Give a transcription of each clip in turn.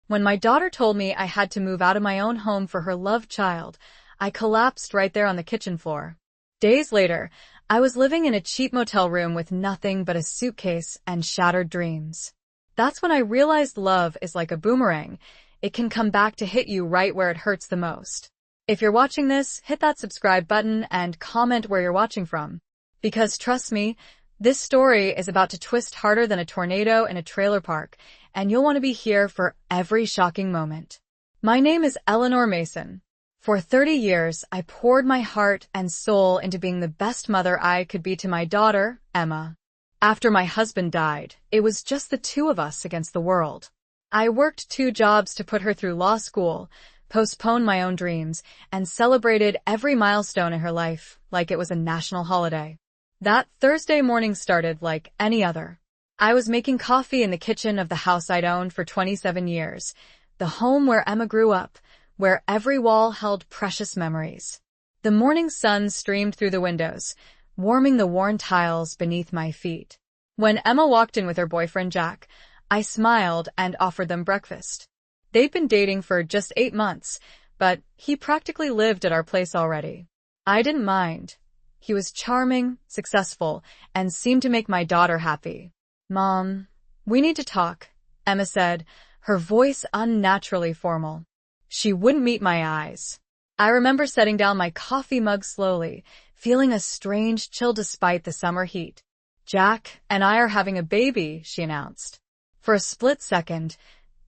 When my daughter told me I had to move out of my own home for her loved child, I collapsed right there on the kitchen floor. Days later, I was living in a cheap motel room with nothing but a suitcase and shattered dreams. That's when I realized love is like a boomerang. It can come back to hit you right where it hurts the most. If you're watching this, hit that subscribe button and comment where you're watching from. Because trust me, this story is about to twist harder than a tornado in a trailer park, and you'll want to be here for every shocking moment. My name is Eleanor Mason. For 30 years, I poured my heart and soul into being the best mother I could be to my daughter, Emma. After my husband died, it was just the two of us against the world. I worked 2 jobs to put her through law school, postponed my own dreams, and celebrated every milestone in her life like it was a national holiday. That Thursday morning started like any other. I was making coffee in the kitchen of the house I'd owned for 27 years, the home where Emma grew up, where every wall held precious memories. The morning sun streamed through the windows, warming the worn tiles beneath my feet. When Emma walked in with her boyfriend Jack, I smiled and offered them breakfast. They'd been dating for just 8 months, but he practically lived at our place already. I didn't mind. He was charming, successful, and seemed to make my daughter happy. "Mom, we need to talk," Emma said, her voice unnaturally formal. She wouldn't meet my eyes. I remember setting down my coffee mug slowly, feeling a strange chill despite the summer heat. "Jack and I are having a baby," she announced. For a split second,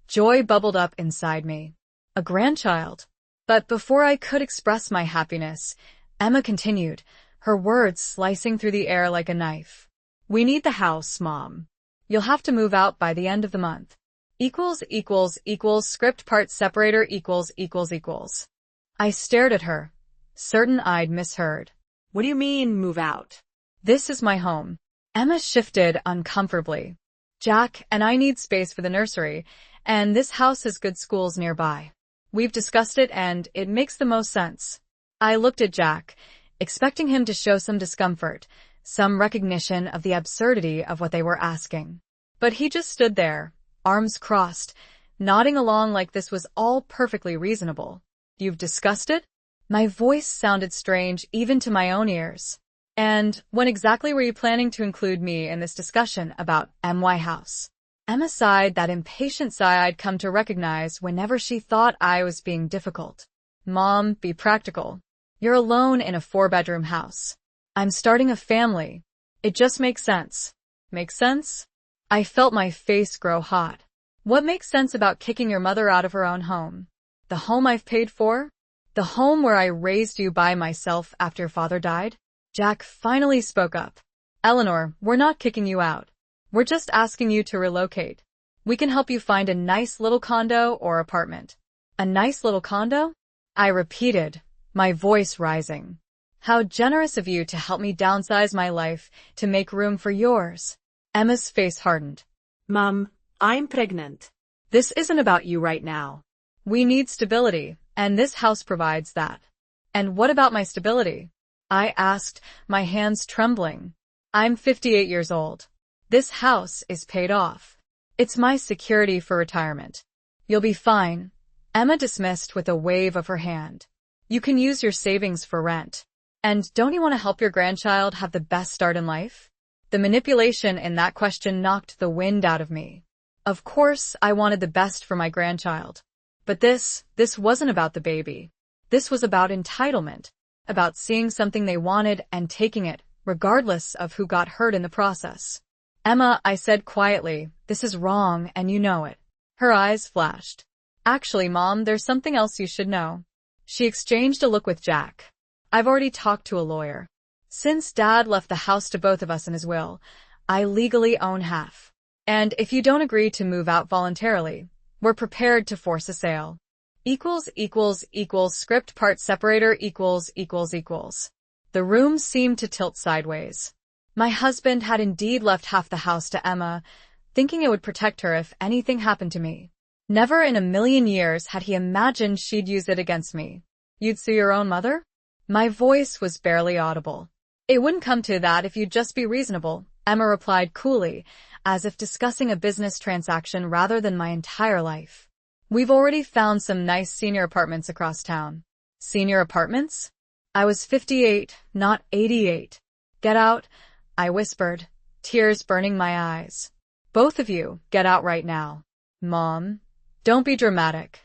joy bubbled up inside me. A grandchild. But before I could express my happiness, Emma continued, her words slicing through the air like a knife. "We need the house, Mom. You'll have to move out by the end of the month. Script part separator equals. I stared at her, certain I'd misheard. "What do you mean, move out?" "This is my home." Emma shifted uncomfortably. "Jack and I need space for the nursery, and this house has good schools nearby. We've discussed it and it makes the most sense." I looked at Jack, expecting him to show some discomfort, some recognition of the absurdity of what they were asking. But he just stood there, arms crossed, nodding along like this was all perfectly reasonable. "You've discussed it?" My voice sounded strange even to my own ears. "And when exactly were you planning to include me in this discussion about MY House?" Emma sighed, that impatient sigh I'd come to recognize whenever she thought I was being difficult. "Mom, be practical. You're alone in a 4-bedroom house. I'm starting a family. It just makes sense." "Makes sense?" I felt my face grow hot. "What makes sense about kicking your mother out of her own home? The home I've paid for? The home where I raised you by myself after your father died?" Jack finally spoke up. "Eleanor, we're not kicking you out. We're just asking you to relocate. We can help you find a nice little condo or apartment." "A nice little condo?" I repeated, my voice rising. "How generous of you to help me downsize my life to make room for yours." Emma's face hardened. "Mom, I'm pregnant." "This isn't about you right now. We need stability, and this house provides that." "And what about my stability?" I asked, my hands trembling. "I'm 58 years old. This house is paid off. It's my security for retirement." "You'll be fine," Emma dismissed with a wave of her hand. "You can use your savings for rent. And don't you want to help your grandchild have the best start in life?" The manipulation in that question knocked the wind out of me. Of course, I wanted the best for my grandchild. But this wasn't about the baby. This was about entitlement, about seeing something they wanted and taking it, regardless of who got hurt in the process. "Emma," I said quietly, "this is wrong and you know it." Her eyes flashed. "Actually, Mom, there's something else you should know." She exchanged a look with Jack. "I've already talked to a lawyer. Since Dad left the house to both of us in his will, I legally own half. And if you don't agree to move out voluntarily, we're prepared to force a sale." Script part separator equals. The room seemed to tilt sideways. My husband had indeed left half the house to Emma, thinking it would protect her if anything happened to me. Never in a million years had he imagined she'd use it against me. "You'd sue your own mother?" My voice was barely audible. "It wouldn't come to that if you'd just be reasonable," Emma replied coolly, as if discussing a business transaction rather than my entire life. We've already found some nice senior apartments across town. Senior apartments? I was 58, not 88. Get out, I whispered, tears burning my eyes. Both of you, get out right now. Mom, don't be dramatic.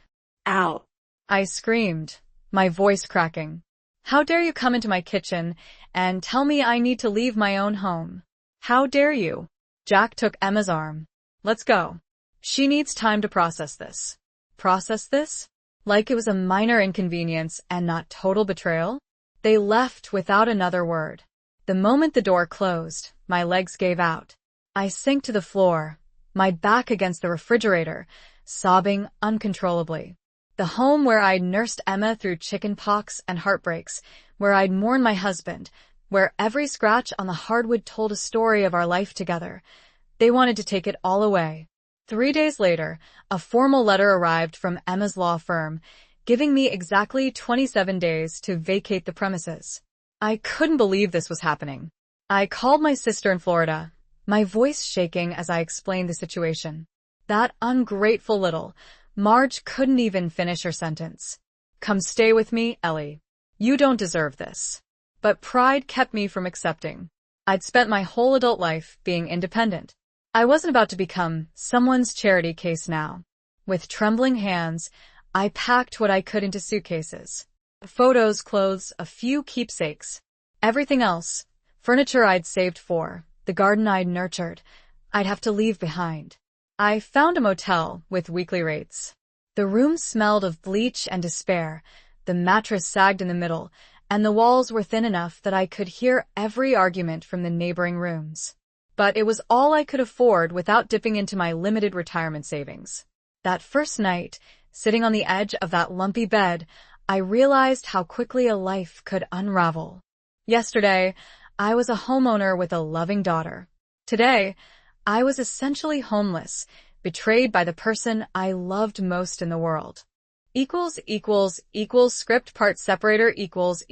Out. I screamed, my voice cracking. How dare you come into my kitchen and tell me I need to leave my own home? How dare you? Jack took Emma's arm. Let's go. She needs time to process this. Process this? Like it was a minor inconvenience and not total betrayal? They left without another word. The moment the door closed, my legs gave out. I sank to the floor, my back against the refrigerator, sobbing uncontrollably. The home where I'd nursed Emma through chicken pox and heartbreaks, where I'd mourned my husband, where every scratch on the hardwood told a story of our life together. They wanted to take it all away. 3 days later, a formal letter arrived from Emma's law firm, giving me exactly 27 days to vacate the premises. I couldn't believe this was happening. I called my sister in Florida, my voice shaking as I explained the situation. That ungrateful little Marge couldn't even finish her sentence. Come stay with me, Ellie. You don't deserve this. But pride kept me from accepting. I'd spent my whole adult life being independent. I wasn't about to become someone's charity case now. With trembling hands, I packed what I could into suitcases. Photos, clothes, a few keepsakes. Everything else, furniture I'd saved for, the garden I'd nurtured, I'd have to leave behind. I found a motel with weekly rates. The room smelled of bleach and despair, the mattress sagged in the middle, and the walls were thin enough that I could hear every argument from the neighboring rooms. But it was all I could afford without dipping into my limited retirement savings. That first night, sitting on the edge of that lumpy bed, I realized how quickly a life could unravel. Yesterday, I was a homeowner with a loving daughter. Today, I was essentially homeless, betrayed by the person I loved most in the world. Script part separator equals.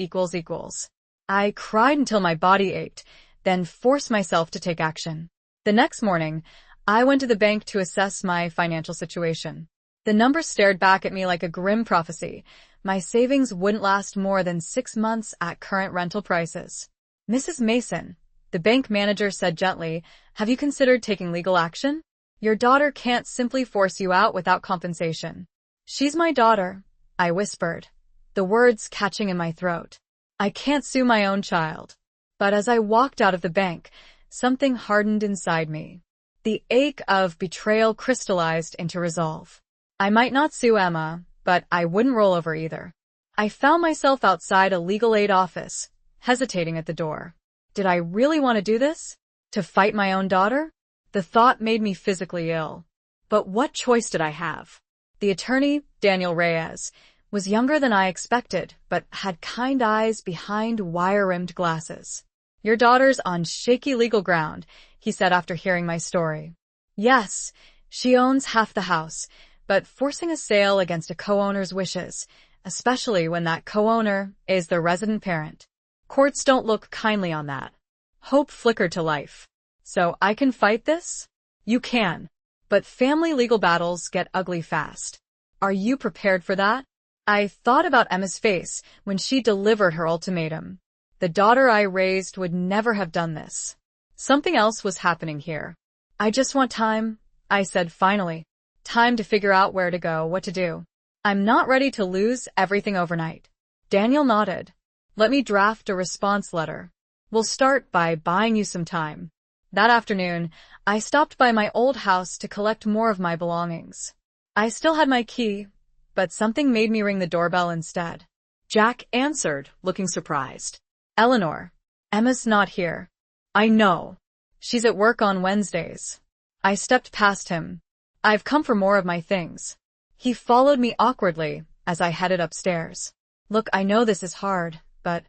I cried until my body ached, then forced myself to take action. The next morning, I went to the bank to assess my financial situation. The numbers stared back at me like a grim prophecy. My savings wouldn't last more than 6 months at current rental prices. Mrs. Mason, the bank manager said gently, have you considered taking legal action? Your daughter can't simply force you out without compensation. She's my daughter, I whispered, the words catching in my throat. I can't sue my own child. But as I walked out of the bank, something hardened inside me. The ache of betrayal crystallized into resolve. I might not sue Emma, but I wouldn't roll over either. I found myself outside a legal aid office, hesitating at the door. Did I really want to do this? To fight my own daughter? The thought made me physically ill. But what choice did I have? The attorney, Daniel Reyes, was younger than I expected, but had kind eyes behind wire-rimmed glasses. Your daughter's on shaky legal ground, he said after hearing my story. Yes, she owns half the house, but forcing a sale against a co-owner's wishes, especially when that co-owner is the resident parent. Courts don't look kindly on that. Hope flickered to life. So I can fight this? You can. But family legal battles get ugly fast. Are you prepared for that? I thought about Emma's face when she delivered her ultimatum. The daughter I raised would never have done this. Something else was happening here. I just want time, I said finally. Time to figure out where to go, what to do. I'm not ready to lose everything overnight. Daniel nodded. Let me draft a response letter. We'll start by buying you some time. That afternoon, I stopped by my old house to collect more of my belongings. I still had my key, but something made me ring the doorbell instead. Jack answered, looking surprised. Eleanor. Emma's not here. I know. She's at work on Wednesdays. I stepped past him. I've come for more of my things. He followed me awkwardly as I headed upstairs. Look, I know this is hard, but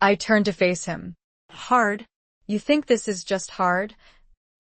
I turned to face him. Hard? You think this is just hard?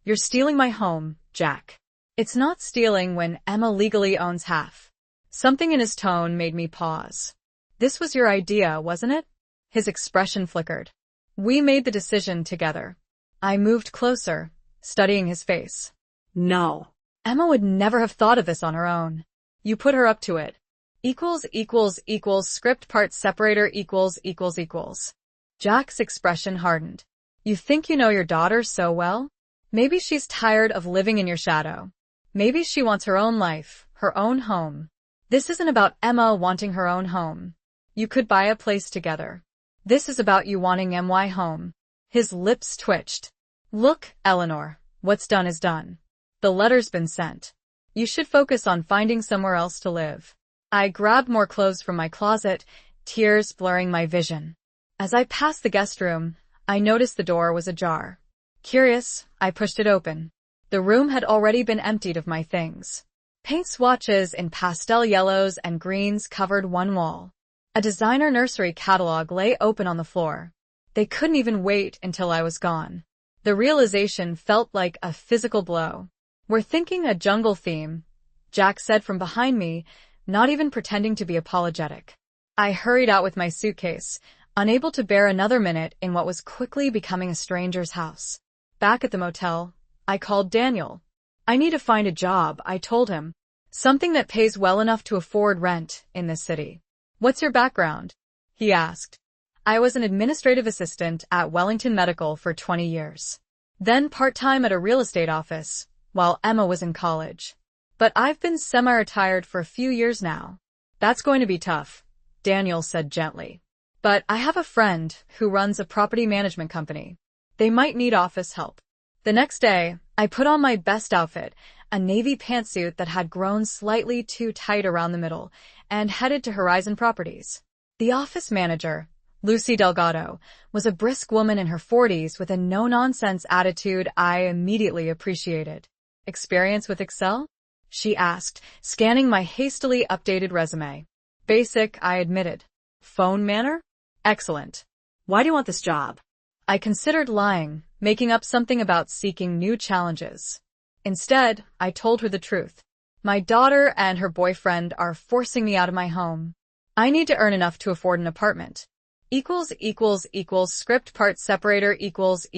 You're stealing my home, Jack. It's not stealing when Emma legally owns half. Something in his tone made me pause. This was your idea, wasn't it? His expression flickered. We made the decision together. I moved closer, studying his face. No. Emma would never have thought of this on her own. You put her up to it. Script part separator equals. Jack's expression hardened. You think you know your daughter so well? Maybe she's tired of living in your shadow. Maybe she wants her own life, her own home. This isn't about Emma wanting her own home. You could buy a place together. This is about you wanting my home. His lips twitched. Look, Eleanor, what's done is done. The letter's been sent. You should focus on finding somewhere else to live. I grabbed more clothes from my closet, tears blurring my vision. As I passed the guest room, I noticed the door was ajar. Curious, I pushed it open. The room had already been emptied of my things. Paint swatches in pastel yellows and greens covered one wall. A designer nursery catalog lay open on the floor. They couldn't even wait until I was gone. The realization felt like a physical blow. We're thinking a jungle theme, Jack said from behind me, not even pretending to be apologetic. I hurried out with my suitcase, unable to bear another minute in what was quickly becoming a stranger's house. Back at the motel, I called Daniel. I need to find a job, I told him. Something that pays well enough to afford rent in this city. What's your background? He asked. I was an administrative assistant at Wellington Medical for 20 years. Then part-time at a real estate office, while Emma was in college. But I've been semi-retired for a few years now. That's going to be tough, Daniel said gently. But I have a friend who runs a property management company. They might need office help. The next day, I put on my best outfit, a navy pantsuit that had grown slightly too tight around the middle, and headed to Horizon Properties. The office manager, Lucy Delgado, was a brisk woman in her 40s with a no-nonsense attitude I immediately appreciated. Experience with Excel? She asked, scanning my hastily updated resume. Basic, I admitted. Phone manner? Excellent. Why do you want this job? I considered lying, making up something about seeking new challenges. Instead, I told her the truth. My daughter and her boyfriend are forcing me out of my home. I need to earn enough to afford an apartment. Script part separator equals.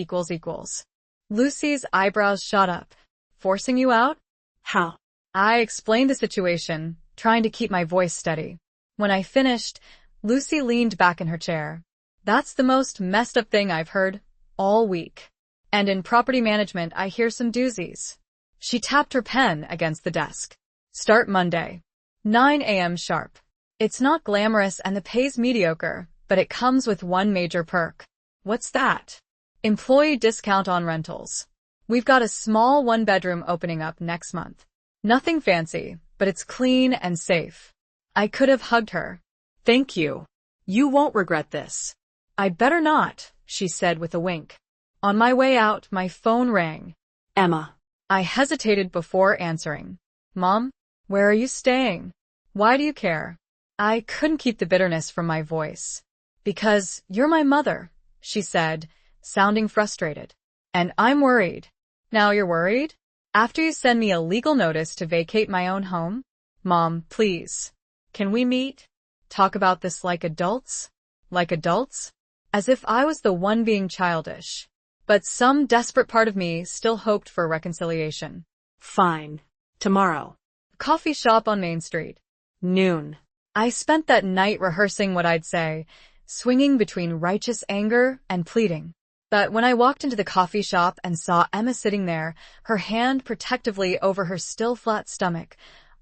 Lucy's eyebrows shot up. Forcing you out? How? I explained the situation, trying to keep my voice steady. When I finished, Lucy leaned back in her chair. That's the most messed up thing I've heard all week. And in property management, I hear some doozies. She tapped her pen against the desk. Start Monday. 9 a.m. sharp. It's not glamorous and the pay's mediocre, but it comes with one major perk. What's that? Employee discount on rentals. We've got a small one-bedroom opening up next month. Nothing fancy, but it's clean and safe. I could have hugged her. Thank you. You won't regret this. I'd better not, she said with a wink. On my way out, my phone rang. Emma. I hesitated before answering. Mom, where are you staying? Why do you care? I couldn't keep the bitterness from my voice. Because you're my mother, she said, sounding frustrated. And I'm worried. Now you're worried? After you send me a legal notice to vacate my own home? Mom, please. Can we meet? Talk about this like adults? Like adults? As if I was the one being childish. But some desperate part of me still hoped for reconciliation. Fine. Tomorrow. Coffee shop on Main Street. Noon. I spent that night rehearsing what I'd say, swinging between righteous anger and pleading. But when I walked into the coffee shop and saw Emma sitting there, her hand protectively over her still flat stomach,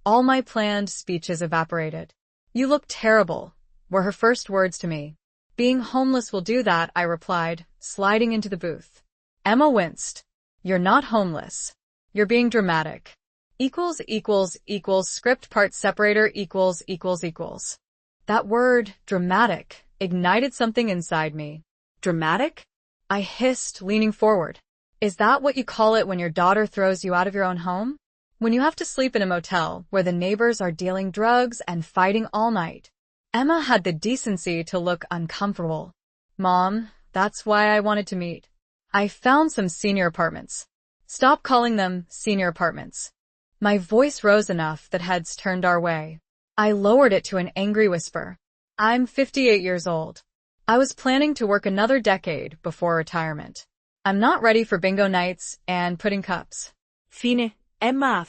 all my planned speeches evaporated. You look terrible, were her first words to me. Being homeless will do that, I replied, sliding into the booth. Emma winced. You're not homeless. You're being dramatic. Script part separator equals. That word, dramatic, ignited something inside me. Dramatic? I hissed, leaning forward. Is that what you call it when your daughter throws you out of your own home? When you have to sleep in a motel where the neighbors are dealing drugs and fighting all night? Emma had the decency to look uncomfortable. Mom, that's why I wanted to meet. I found some senior apartments. Stop calling them senior apartments. My voice rose enough that heads turned our way. I lowered it to an angry whisper. I'm 58 years old. I was planning to work another decade before retirement. I'm not ready for bingo nights and pudding cups. Fine. Emma.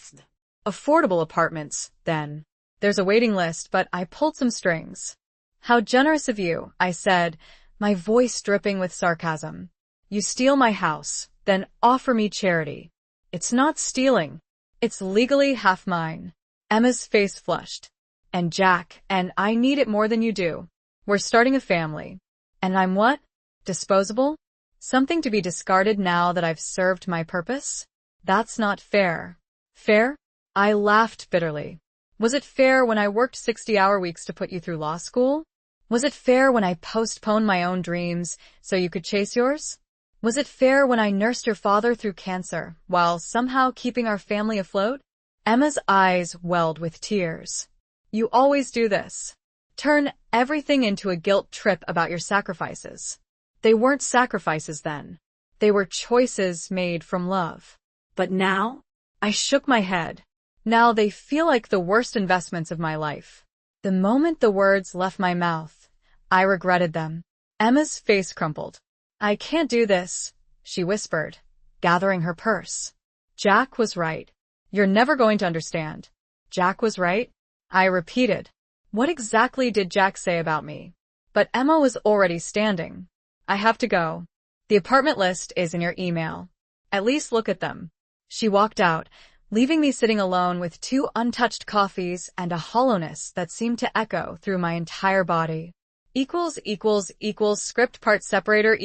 Affordable apartments, then. There's a waiting list, but I pulled some strings. How generous of you, I said, my voice dripping with sarcasm. You steal my house, then offer me charity. It's not stealing. It's legally half mine. Emma's face flushed. And Jack, and I need it more than you do. We're starting a family. And I'm what? Disposable? Something to be discarded now that I've served my purpose? That's not fair. Fair? I laughed bitterly. Was it fair when I worked 60-hour weeks to put you through law school? Was it fair when I postponed my own dreams so you could chase yours? Was it fair when I nursed your father through cancer while somehow keeping our family afloat? Emma's eyes welled with tears. You always do this. Turn everything into a guilt trip about your sacrifices. They weren't sacrifices then. They were choices made from love. But now? I shook my head. Now they feel like the worst investments of my life. The moment the words left my mouth, I regretted them. Emma's face crumpled. I can't do this, she whispered, gathering her purse. Jack was right. You're never going to understand. Jack was right? I repeated. What exactly did Jack say about me? But Emma was already standing. I have to go. The apartment list is in your email. At least look at them. She walked out, leaving me sitting alone with 2 untouched coffees and a hollowness that seemed to echo through my entire body. Script part separator .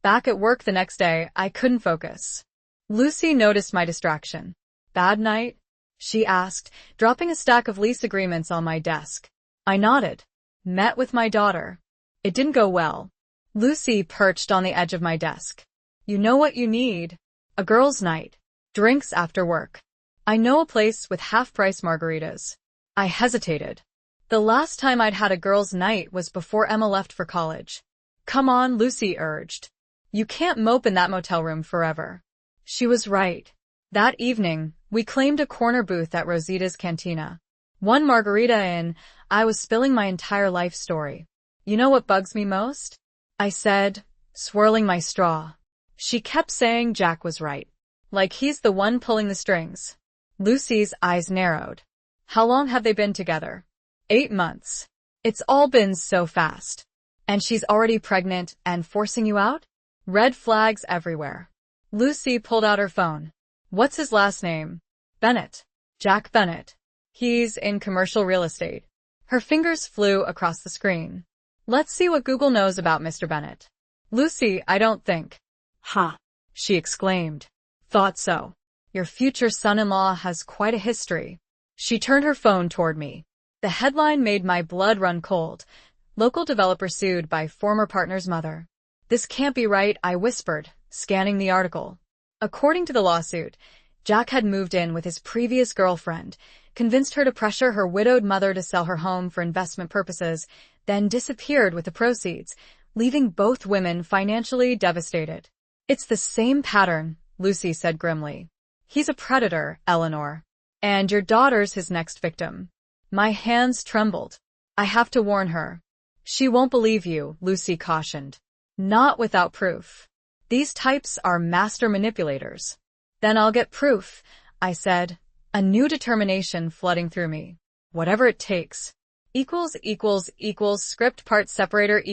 Back at work the next day, I couldn't focus. Lucy noticed my distraction. Bad night? She asked, dropping a stack of lease agreements on my desk. I nodded. Met with my daughter. It didn't go well. Lucy perched on the edge of my desk. You know what you need? A girls' night. Drinks after work. I know a place with half-price margaritas. I hesitated. The last time I'd had a girls' night was before Emma left for college. Come on, Lucy urged. You can't mope in that motel room forever. She was right. That evening, we claimed a corner booth at Rosita's Cantina. 1 margarita in, I was spilling my entire life story. You know what bugs me most? I said, swirling my straw. She kept saying Jack was right. Like he's the one pulling the strings. Lucy's eyes narrowed. How long have they been together? 8 months. It's all been so fast. And she's already pregnant and forcing you out? Red flags everywhere. Lucy pulled out her phone. What's his last name? Bennett. Jack Bennett. He's in commercial real estate. Her fingers flew across the screen. Let's see what Google knows about Mr. Bennett. Lucy, I don't think. Ha! She exclaimed. Thought so. Your future son-in-law has quite a history. She turned her phone toward me. The headline made my blood run cold. Local developer sued by former partner's mother. This can't be right, I whispered, scanning the article. According to the lawsuit, Jack had moved in with his previous girlfriend, convinced her to pressure her widowed mother to sell her home for investment purposes, then disappeared with the proceeds, leaving both women financially devastated. It's the same pattern, Lucy said grimly. He's a predator, Eleanor. And your daughter's his next victim. My hands trembled. I have to warn her. She won't believe you, Lucy cautioned. Not without proof. These types are master manipulators. Then I'll get proof, I said, a new determination flooding through me. Whatever it takes. Script part separator .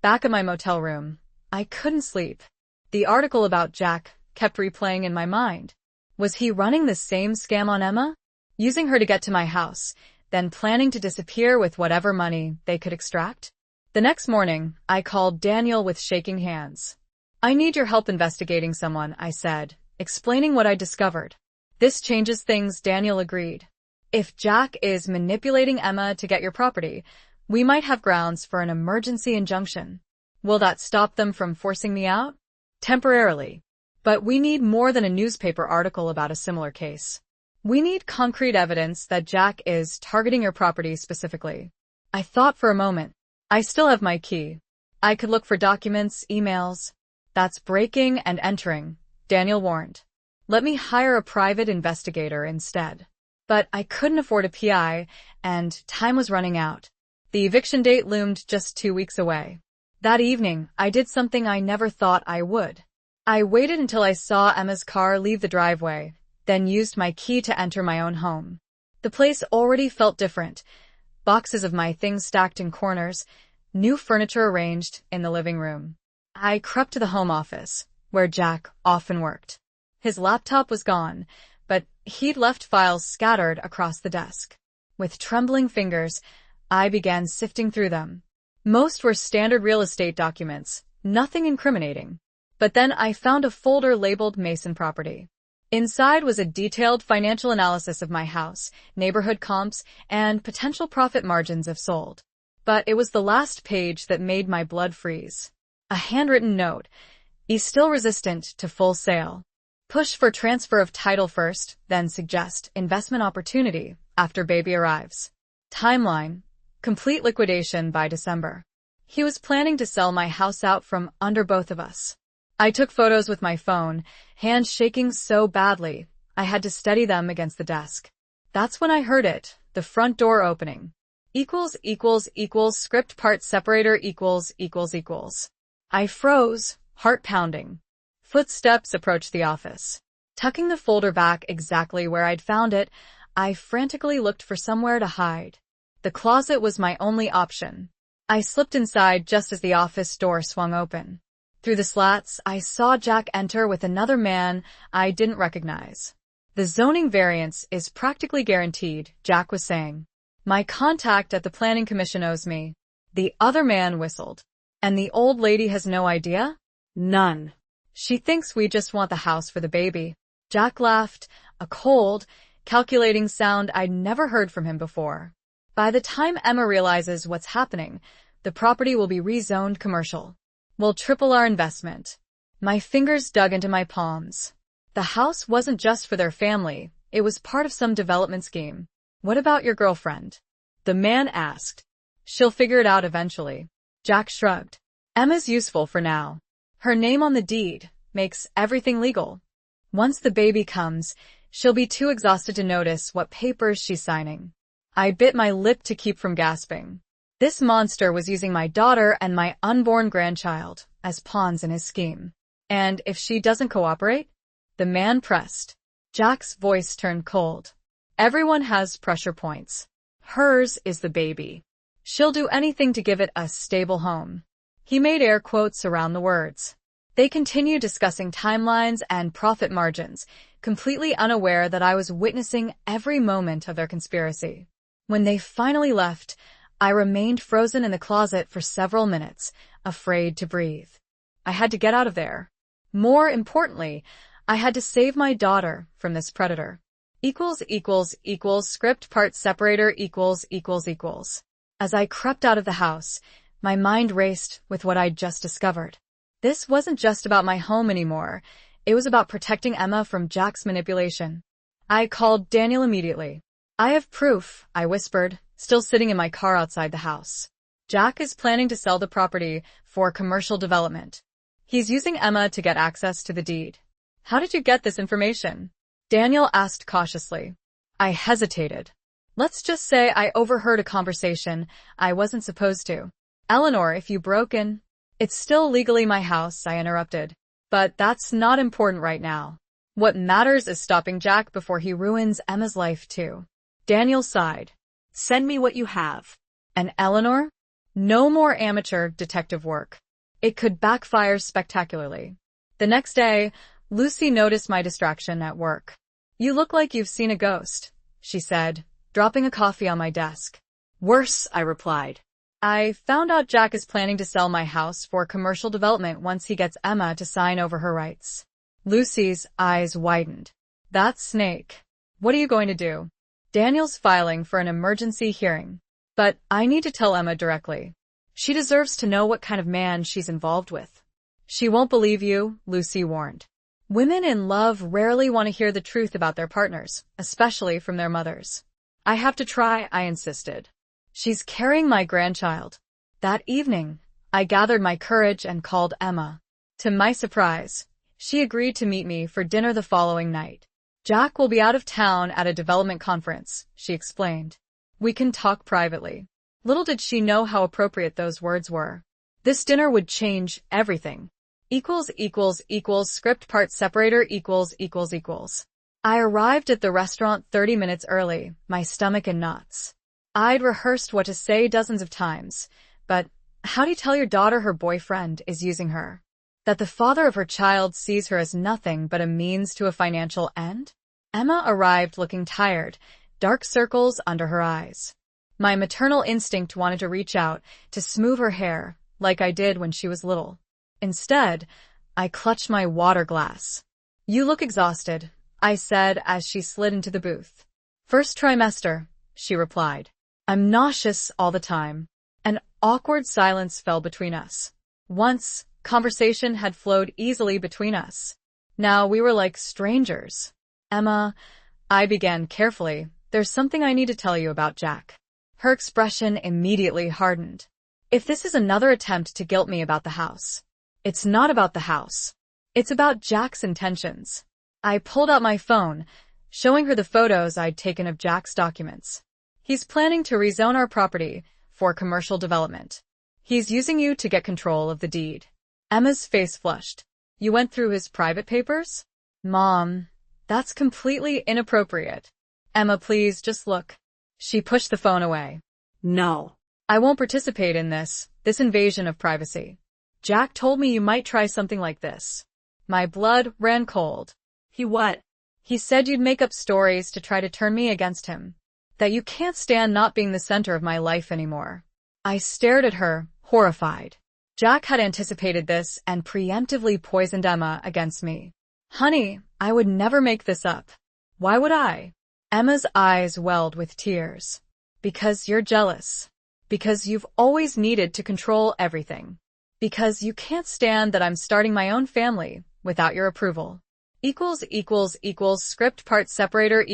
Back in my motel room, I couldn't sleep. The article about Jack kept replaying in my mind. Was he running the same scam on Emma? Using her to get to my house, then planning to disappear with whatever money they could extract? The next morning, I called Daniel with shaking hands. I need your help investigating someone, I said, explaining what I discovered. This changes things, Daniel agreed. If Jack is manipulating Emma to get your property, we might have grounds for an emergency injunction. Will that stop them from forcing me out? Temporarily. But we need more than a newspaper article about a similar case. We need concrete evidence that Jack is targeting your property specifically. I thought for a moment. I still have my key. I could look for documents, emails. That's breaking and entering, Daniel warned. Let me hire a private investigator instead. But I couldn't afford a PI, and time was running out. The eviction date loomed just 2 weeks away. That evening, I did something I never thought I would. I waited until I saw Emma's car leave the driveway, then used my key to enter my own home. The place already felt different. Boxes of my things stacked in corners, new furniture arranged in the living room. I crept to the home office, where Jack often worked. His laptop was gone, but he'd left files scattered across the desk. With trembling fingers, I began sifting through them. Most were standard real estate documents, nothing incriminating. But then I found a folder labeled Mason Property. Inside was a detailed financial analysis of my house, neighborhood comps, and potential profit margins if sold. But it was the last page that made my blood freeze. A handwritten note. Is still resistant to full sale. Push for transfer of title first, then suggest investment opportunity after baby arrives. Timeline. Complete liquidation by December. He was planning to sell my house out from under both of us. I took photos with my phone, hands shaking so badly, I had to steady them against the desk. That's when I heard it, the front door opening. Script part separator equals. I froze, heart pounding. Footsteps approached the office. Tucking the folder back exactly where I'd found it, I frantically looked for somewhere to hide. The closet was my only option. I slipped inside just as the office door swung open. Through the slats, I saw Jack enter with another man I didn't recognize. The zoning variance is practically guaranteed, Jack was saying. My contact at the planning commission owes me. The other man whistled. And the old lady has no idea? None. She thinks we just want the house for the baby. Jack laughed, a cold, calculating sound I'd never heard from him before. By the time Emma realizes what's happening, the property will be rezoned commercial. We'll triple our investment. My fingers dug into my palms. The house wasn't just for their family, it was part of some development scheme. What about your girlfriend? The man asked. She'll figure it out eventually. Jack shrugged. Emma's useful for now. Her name on the deed makes everything legal. Once the baby comes, she'll be too exhausted to notice what papers she's signing. I bit my lip to keep from gasping. This monster was using my daughter and my unborn grandchild as pawns in his scheme. And if she doesn't cooperate? The man pressed. Jack's voice turned cold. Everyone has pressure points. Hers is the baby. She'll do anything to give it a stable home. He made air quotes around the words. They continued discussing timelines and profit margins, completely unaware that I was witnessing every moment of their conspiracy. When they finally left, I remained frozen in the closet for several minutes, afraid to breathe. I had to get out of there. More importantly, I had to save my daughter from this predator. Script part separator equals. As I crept out of the house, my mind raced with what I'd just discovered. This wasn't just about my home anymore. It was about protecting Emma from Jack's manipulation. I called Daniel immediately. I have proof, I whispered, still sitting in my car outside the house. Jack is planning to sell the property for commercial development. He's using Emma to get access to the deed. How did you get this information? Daniel asked cautiously. I hesitated. Let's just say I overheard a conversation I wasn't supposed to. Eleanor, if you broke in. It's still legally my house, I interrupted. But that's not important right now. What matters is stopping Jack before he ruins Emma's life too. Daniel sighed. Send me what you have. And Eleanor? No more amateur detective work. It could backfire spectacularly. The next day, Lucy noticed my distraction at work. You look like you've seen a ghost, she said, dropping a coffee on my desk. Worse, I replied. I found out Jack is planning to sell my house for commercial development once he gets Emma to sign over her rights. Lucy's eyes widened. That snake. What are you going to do? Daniel's filing for an emergency hearing. But I need to tell Emma directly. She deserves to know what kind of man she's involved with. She won't believe you, Lucy warned. Women in love rarely want to hear the truth about their partners, especially from their mothers. I have to try, I insisted. She's carrying my grandchild. That evening, I gathered my courage and called Emma. To my surprise, she agreed to meet me for dinner the following night. Jack will be out of town at a development conference, she explained. We can talk privately. Little did she know how appropriate those words were. This dinner would change everything. Script part separator equals. I arrived at the restaurant 30 minutes early, my stomach in knots. I'd rehearsed what to say dozens of times, but how do you tell your daughter her boyfriend is using her? That the father of her child sees her as nothing but a means to a financial end? Emma arrived looking tired, dark circles under her eyes. My maternal instinct wanted to reach out to smooth her hair, like I did when she was little. Instead, I clutched my water glass. "You look exhausted," I said as she slid into the booth. "First trimester," she replied. "I'm nauseous all the time." An awkward silence fell between us. Once, conversation had flowed easily between us. Now we were like strangers. "Emma," I began carefully, "there's something I need to tell you about Jack." Her expression immediately hardened. "If this is another attempt to guilt me about the house." "It's not about the house. It's about Jack's intentions." I pulled out my phone, showing her the photos I'd taken of Jack's documents. "He's planning to rezone our property for commercial development. He's using you to get control of the deed." Emma's face flushed. "You went through his private papers?" "Mom, that's completely inappropriate." "Emma, please, just look." She pushed the phone away. No. "I won't participate in this invasion of privacy. Jack told me you might try something like this." My blood ran cold. He what? "He said you'd make up stories to try to turn me against him. That you can't stand not being the center of my life anymore." I stared at her, horrified. Jack had anticipated this and preemptively poisoned Emma against me. "Honey, I would never make this up." "Why would I?" Emma's eyes welled with tears. "Because you're jealous. Because you've always needed to control everything. Because you can't stand that I'm starting my own family without your approval." Script part separator .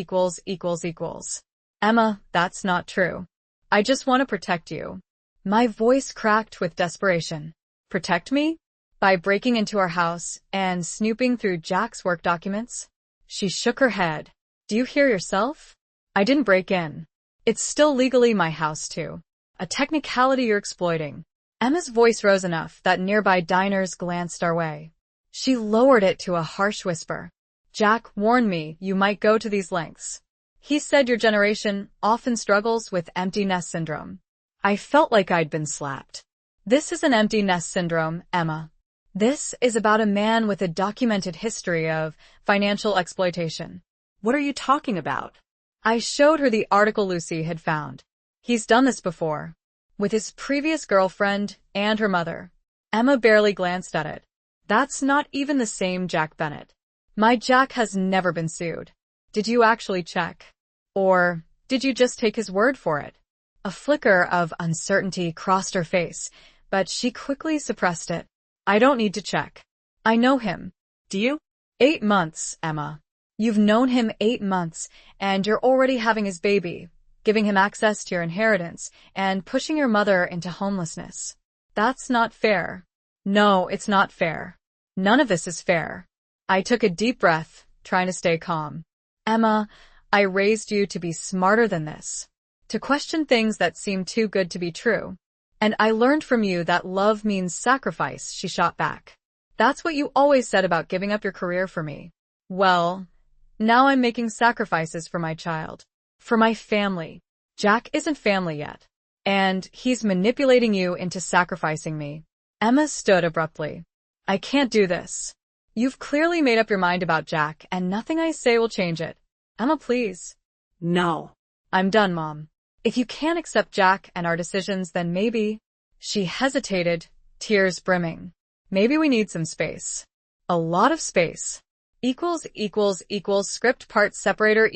"Emma, that's not true. I just want to protect you." My voice cracked with desperation. "Protect me? By breaking into our house and snooping through Jack's work documents?" She shook her head. "Do you hear yourself? I didn't break in. It's still legally my house too. A technicality you're exploiting." Emma's voice rose enough that nearby diners glanced our way. She lowered it to a harsh whisper. "Jack warned me you might go to these lengths. He said your generation often struggles with empty nest syndrome." I felt like I'd been slapped. "This isn't empty nest syndrome, Emma. This is about a man with a documented history of financial exploitation." What are you talking about? I showed her the article Lucy had found. "He's done this before. With his previous girlfriend and her mother." Emma barely glanced at it. "That's not even the same Jack Bennett. My Jack has never been sued. Did you actually check? Or did you just take his word for it?" A flicker of uncertainty crossed her face, but she quickly suppressed it. "I don't need to check. I know him." Do you? 8 months, Emma. You've known him 8 months, and you're already having his baby, giving him access to your inheritance, and pushing your mother into homelessness. That's not fair. No, it's not fair. None of this is fair. I took a deep breath, trying to stay calm. "Emma, I raised you to be smarter than this. To question things that seem too good to be true. And I learned from you that love means sacrifice," she shot back. "That's what you always said about giving up your career for me. Well, now I'm making sacrifices for my child. For my family. Jack isn't family yet. And he's manipulating you into sacrificing me." Emma stood abruptly. "I can't do this. You've clearly made up your mind about Jack, and nothing I say will change it. Emma, please." No. "I'm done, Mom. If you can't accept Jack and our decisions, then maybe—" She hesitated, tears brimming. "Maybe we need some space. A lot of space." Script part separator .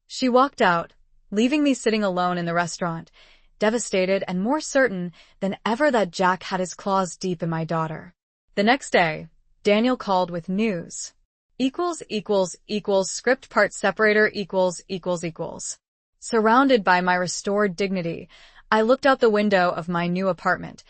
She walked out, leaving me sitting alone in the restaurant, devastated and more certain than ever that Jack had his claws deep in my daughter. The next day, Daniel called with news. Script part separator . Surrounded by my restored dignity, I looked out the window of my new apartment.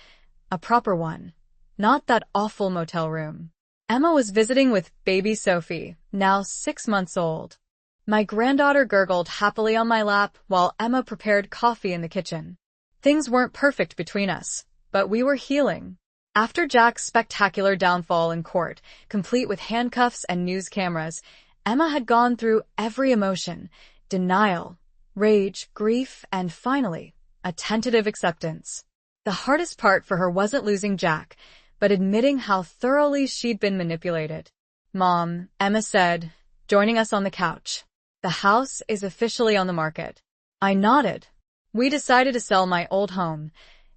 A proper one. Not that awful motel room. Emma was visiting with baby Sophie, now 6 months old. My granddaughter gurgled happily on my lap while Emma prepared coffee in the kitchen. Things weren't perfect between us, but we were healing. After Jack's spectacular downfall in court, complete with handcuffs and news cameras, Emma had gone through every emotion: denial, rage, grief, and finally, a tentative acceptance. The hardest part for her wasn't losing Jack, but admitting how thoroughly she'd been manipulated. "Mom," Emma said, joining us on the couch, "the house is officially on the market." I nodded. We decided to sell my old home.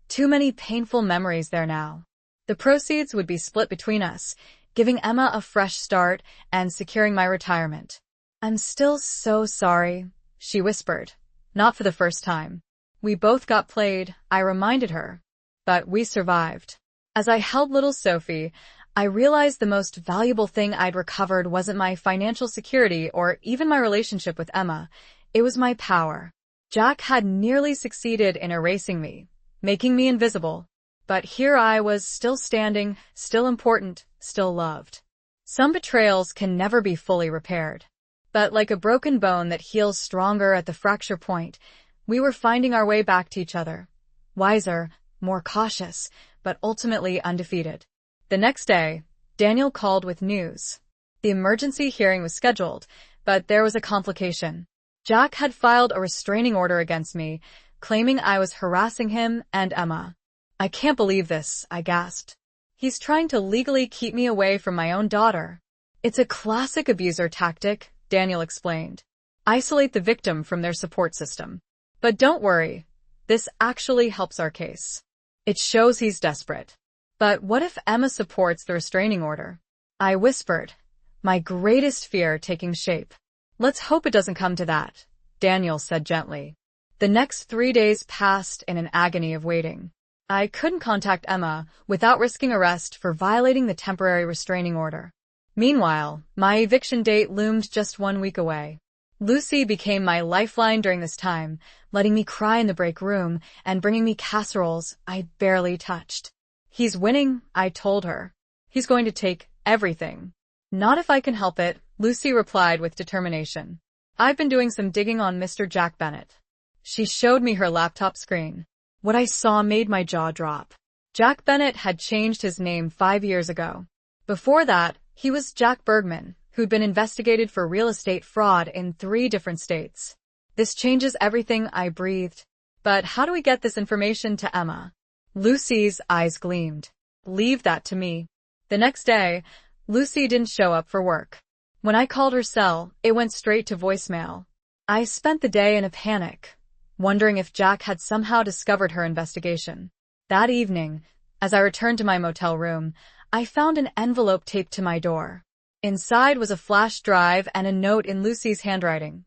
Too many painful memories there now. The proceeds would be split between us, giving Emma a fresh start and securing my retirement. "I'm still so sorry," she whispered. Not for the first time. "We both got played," I reminded her. "But we survived." As I held little Sophie, I realized the most valuable thing I'd recovered wasn't my financial security or even my relationship with Emma. It was my power. Jack had nearly succeeded in erasing me, making me invisible. But here I was, still standing, still important, still loved. Some betrayals can never be fully repaired. But like a broken bone that heals stronger at the fracture point, we were finding our way back to each other. Wiser, more cautious, but ultimately undefeated. The next day, Daniel called with news. The emergency hearing was scheduled, but there was a complication. Jack had filed a restraining order against me, claiming I was harassing him and Emma. "I can't believe this," I gasped. "He's trying to legally keep me away from my own daughter." "It's a classic abuser tactic," Daniel explained. "Isolate the victim from their support system. But don't worry, this actually helps our case. It shows he's desperate." "But what if Emma supports the restraining order?" I whispered, my greatest fear taking shape. "Let's hope it doesn't come to that," Daniel said gently. The next 3 days passed in an agony of waiting. I couldn't contact Emma without risking arrest for violating the temporary restraining order. Meanwhile, my eviction date loomed just 1 week away. Lucy became my lifeline during this time, letting me cry in the break room and bringing me casseroles I barely touched. "He's winning," I told her. "He's going to take everything." "Not if I can help it," Lucy replied with determination. "I've been doing some digging on Mr. Jack Bennett." She showed me her laptop screen. What I saw made my jaw drop. Jack Bennett had changed his name 5 years ago. Before that, he was Jack Bergman, who'd been investigated for real estate fraud in 3 different states. "This changes everything," I breathed. "But how do we get this information to Emma?" Lucy's eyes gleamed. "Leave that to me." The next day, Lucy didn't show up for work. When I called her cell, it went straight to voicemail. I spent the day in a panic, wondering if Jack had somehow discovered her investigation. That evening, as I returned to my motel room, I found an envelope taped to my door. Inside was a flash drive and a note in Lucy's handwriting.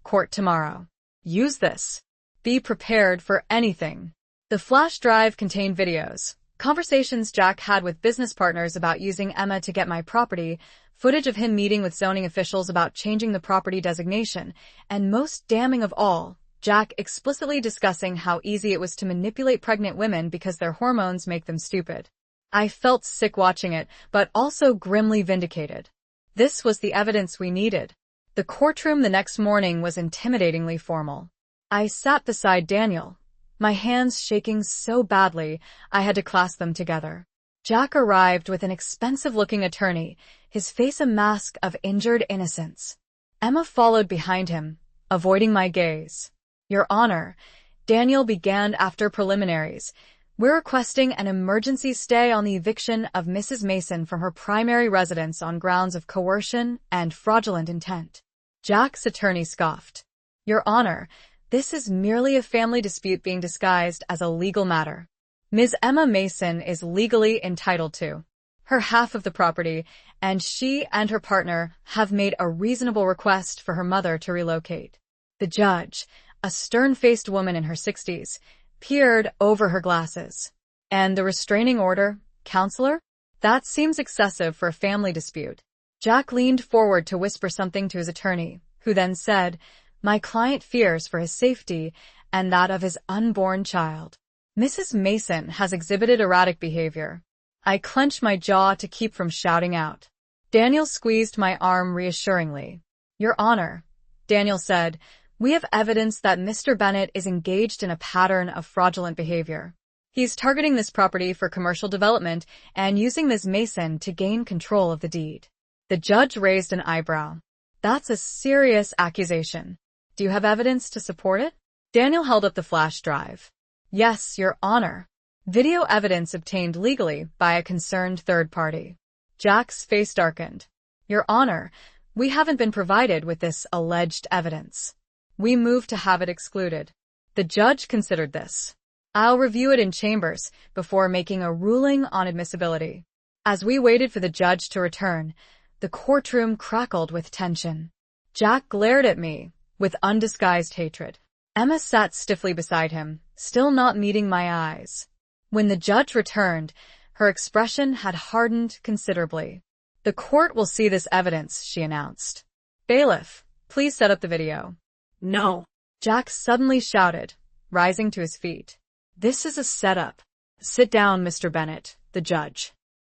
"Court tomorrow. Use this. Be prepared for anything." The flash drive contained videos, conversations Jack had with business partners about using Emma to get my property, footage of him meeting with zoning officials about changing the property designation, and most damning of all, Jack explicitly discussing how easy it was to manipulate pregnant women because their hormones make them stupid. I felt sick watching it, but also grimly vindicated. This was the evidence we needed. The courtroom the next morning was intimidatingly formal. I sat beside Daniel, my hands shaking so badly I had to clasp them together. Jack arrived with an expensive-looking attorney, his face a mask of injured innocence. Emma followed behind him, avoiding my gaze. "Your Honor," Daniel began after preliminaries, "we're requesting an emergency stay on the eviction of Mrs. Mason from her primary residence on grounds of coercion and fraudulent intent." Jack's attorney scoffed. "Your Honor, this is merely a family dispute being disguised as a legal matter. Ms. Emma Mason is legally entitled to her half of the property, and she and her partner have made a reasonable request for her mother to relocate." The judge, a stern-faced woman in her 60s, peered over her glasses. "And the restraining order, counselor? That seems excessive for a family dispute." Jack leaned forward to whisper something to his attorney, who then said, "My client fears for his safety and that of his unborn child. Mrs. Mason has exhibited erratic behavior." I clenched my jaw to keep from shouting out. Daniel squeezed my arm reassuringly. "Your Honor," Daniel said, "we have evidence that Mr. Bennett is engaged in a pattern of fraudulent behavior. He's targeting this property for commercial development and using Ms. Mason to gain control of the deed." The judge raised an eyebrow. That's a serious accusation. Do you have evidence to support it? Daniel held up the flash drive. Yes, Your Honor. Video evidence obtained legally by a concerned third party. Jack's face darkened. Your Honor, we haven't been provided with this alleged evidence. We move to have it excluded. The judge considered this. I'll review it in chambers before making a ruling on admissibility. As we waited for the judge to return, the courtroom crackled with tension. Jack glared at me with undisguised hatred. Emma sat stiffly beside him, still not meeting my eyes. When the judge returned, her expression had hardened considerably. The court will see this evidence, she announced. Bailiff, please set up the video. No. Jack suddenly shouted, rising to his feet. This is a setup. Sit down, Mr. Bennett, the judge.